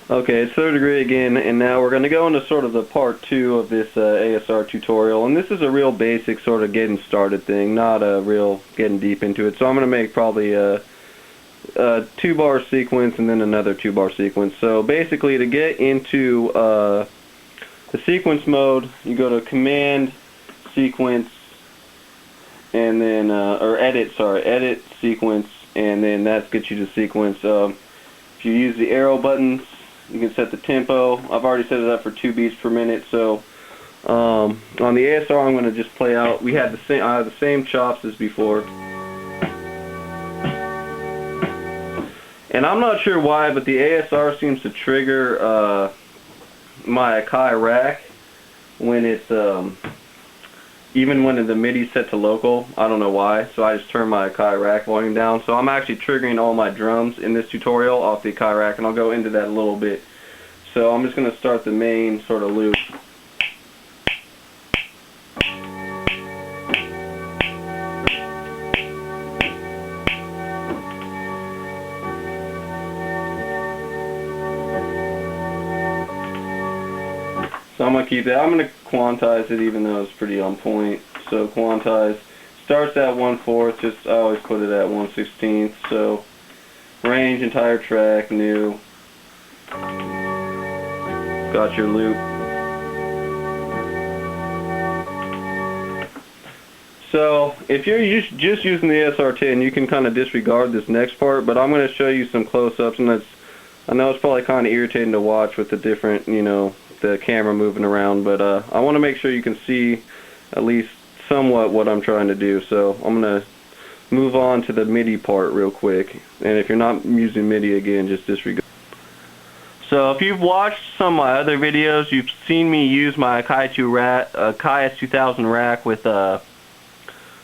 Okay, it's third degree again, and now we're going to go into sort of the part 2 of this ASR tutorial, and this is a real basic sort of getting started thing, not a real getting deep into it. So I'm going to make probably a 2-bar sequence and then another 2-bar sequence. So basically, to get into the sequence mode, you go to Command, Sequence, and then edit sequence, and then that gets you to sequence. If you use the arrow buttons, you can set the tempo. I've already set it up for 2 beats per minute. So on the ASR, I'm going to just play out. I have the same chops as before, and I'm not sure why, but the ASR seems to trigger my Akai rack when it's even when the MIDI set to local. I don't know why, so I just turn my Akai rack volume down. So I'm actually triggering all my drums in this tutorial off the Akai rack, and I'll go into that a little bit. So I'm just going to start the main sort of loop. So I'm going to keep that. I'm going to quantize it even though it's pretty on point. So quantize. Starts at 1/4, just I always put it at 1/16. So range, entire track, new. Got your loop. So if you're just using the ASR10, you can kind of disregard this next part, but I'm going to show you some close-ups, and I know it's probably kind of irritating to watch with the different, the camera moving around, but I want to make sure you can see at least somewhat what I'm trying to do. So I'm going to move on to the MIDI part real quick, and if you're not using MIDI, again, just disregard. So if you've watched some of my other videos, you've seen me use my Akai S2000 rack with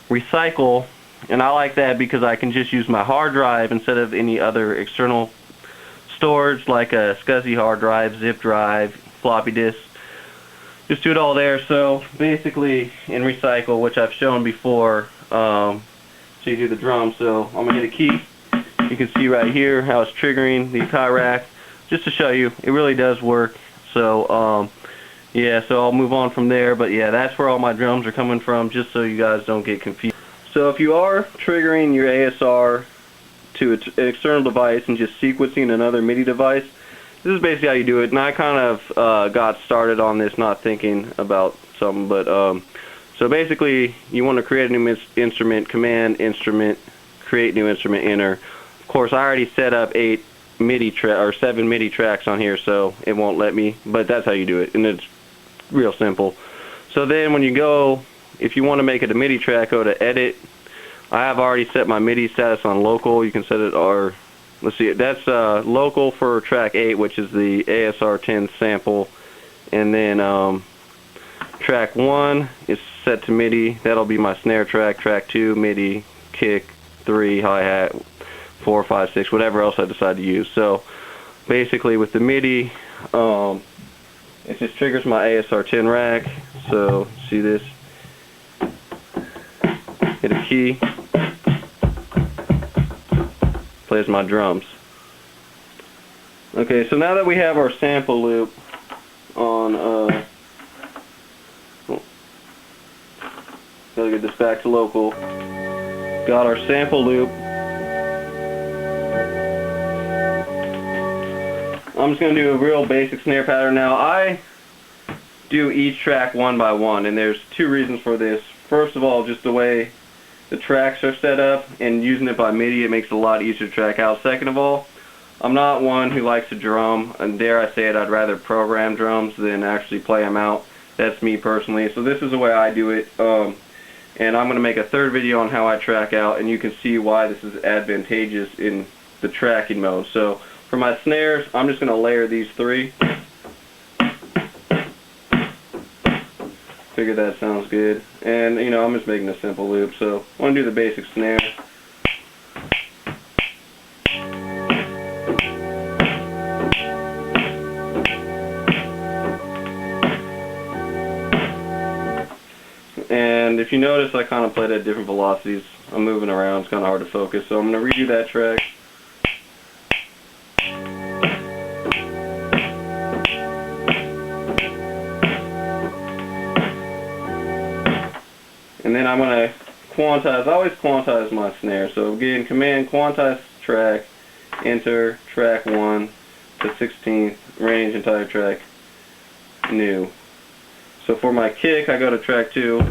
recycle, and I like that because I can just use my hard drive instead of any other external storage like a SCSI hard drive, zip drive, floppy disk. Just do it all there. So basically in recycle, which I've shown before, so you do the drum. So I'm going to hit a key. You can see right here how it's triggering the Akai rack, just to show you it really does work. So yeah, so I'll move on from there, but yeah, that's where all my drums are coming from, just so you guys don't get confused. So if you are triggering your ASR to an external device and just sequencing another MIDI device, this is basically how you do it. And I kind of got started on this not thinking about something, but so basically you want to create a new instrument, Command, Instrument, Create New Instrument, Enter. Of course, I already set up 7 MIDI tracks on here, so it won't let me, but that's how you do it, and it's real simple. So then when you go, if you want to make it a MIDI track, go to Edit. I have already set my MIDI status on local. You can set it, or let's see, that's local for track 8, which is the ASR10 sample, and then track 1 is set to MIDI. That'll be my snare track. Track 2 MIDI, kick, 3 hi-hat, 4, 5, 6, whatever else I decide to use. So basically with the MIDI, it just triggers my ASR10 rack. So see this, hit a key, plays my drums. Okay, so now that we have our sample loop on, gotta get this back to local, got our sample loop. I'm just going to do a real basic snare pattern now. I do each track one by one, and there's 2 reasons for this. First of all, just the way the tracks are set up, and using it by MIDI, it makes it a lot easier to track out. Second of all, I'm not one who likes to drum, and dare I say it, I'd rather program drums than actually play them out. That's me personally. So this is the way I do it, and I'm going to make a 3rd video on how I track out, and you can see why this is advantageous in the tracking mode. So for my snares, I'm just going to layer these 3. Figure that sounds good. And, I'm just making a simple loop. So I want to do the basic snare. And if you notice, I kind of played at different velocities. I'm moving around. It's kind of hard to focus. So I'm going to redo that track. And then I'm going to quantize, I always quantize my snare. So again, command quantize track, enter track 1 to 16th, range entire track, new. So for my kick, I go to track 2,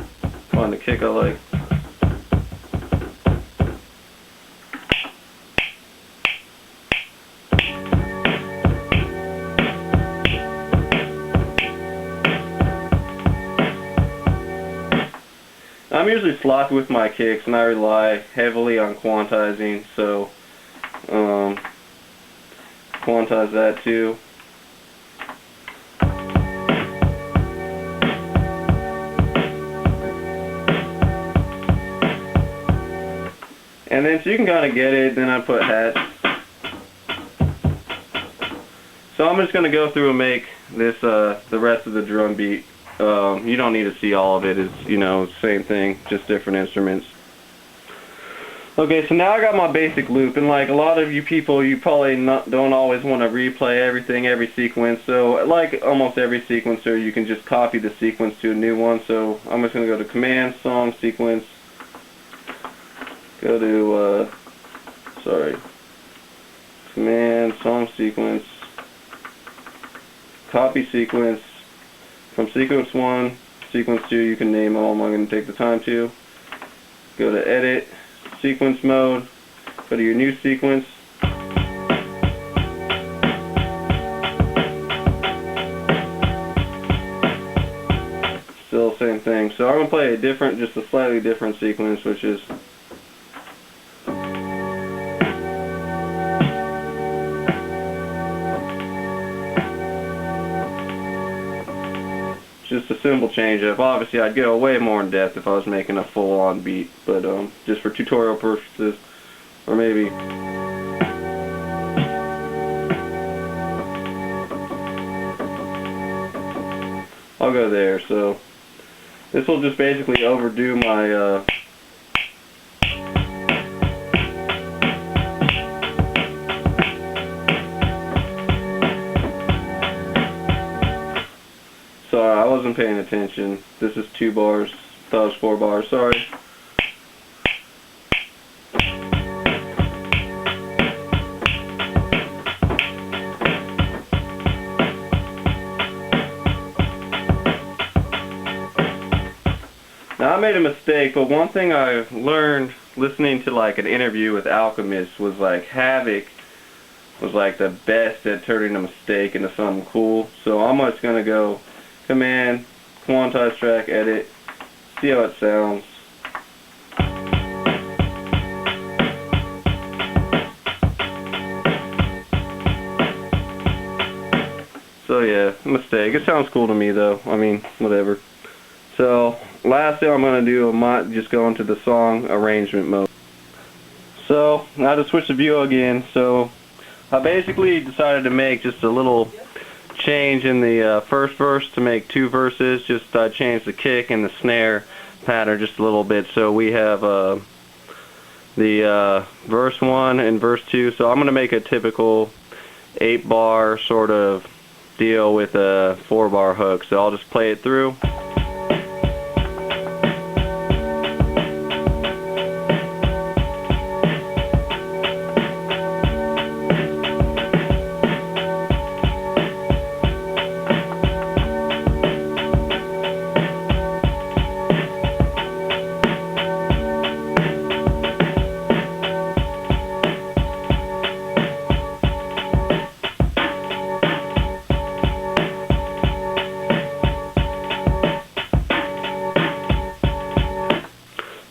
find the kick I like. I'm usually sloppy with my kicks, and I rely heavily on quantizing, so quantize that too. And then so you can kind of get it, then I put hats. So I'm just going to go through and make this the rest of the drum beat. You don't need to see all of it. It's, you know, same thing, just different instruments. Okay, so now I got my basic loop, and like a lot of you people, you probably don't always want to replay everything, every sequence. So like almost every sequencer, you can just copy the sequence to a new one. So I'm just going to go to Command, Song, Sequence. Go to, Command, Song, Sequence. Copy sequence. From sequence 1, sequence 2, you can name all. I'm going to take the time to. Go to Edit, Sequence Mode, go to your new sequence. Still the same thing. So I'm going to play a different, just a slightly different sequence, which is just a simple change up. Obviously I'd go way more in depth if I was making a full on beat, but just for tutorial purposes, or maybe I'll go there. So this will just basically overdo my sorry, I wasn't paying attention. This is 2 bars. Thought it was 4 bars. Sorry. Now I made a mistake, but one thing I learned listening to like an interview with Alchemist was like Havoc was like the best at turning a mistake into something cool. So I'm just gonna go Command, quantize track, edit, see how it sounds. So yeah, mistake. It sounds cool to me though. I mean, whatever. So last thing I'm going to do, I might just go into the song arrangement mode. So now to switch the view again. So I basically decided to make just a little change in the first verse to make 2 verses. Just change the kick and the snare pattern just a little bit. So we have the verse 1 and verse 2. So I'm going to make a typical 8-bar sort of deal with a 4-bar hook. So I'll just play it through.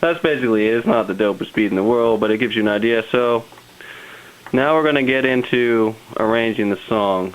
That's basically it. It's not the dopest beat in the world, but it gives you an idea. So now we're going to get into arranging the song.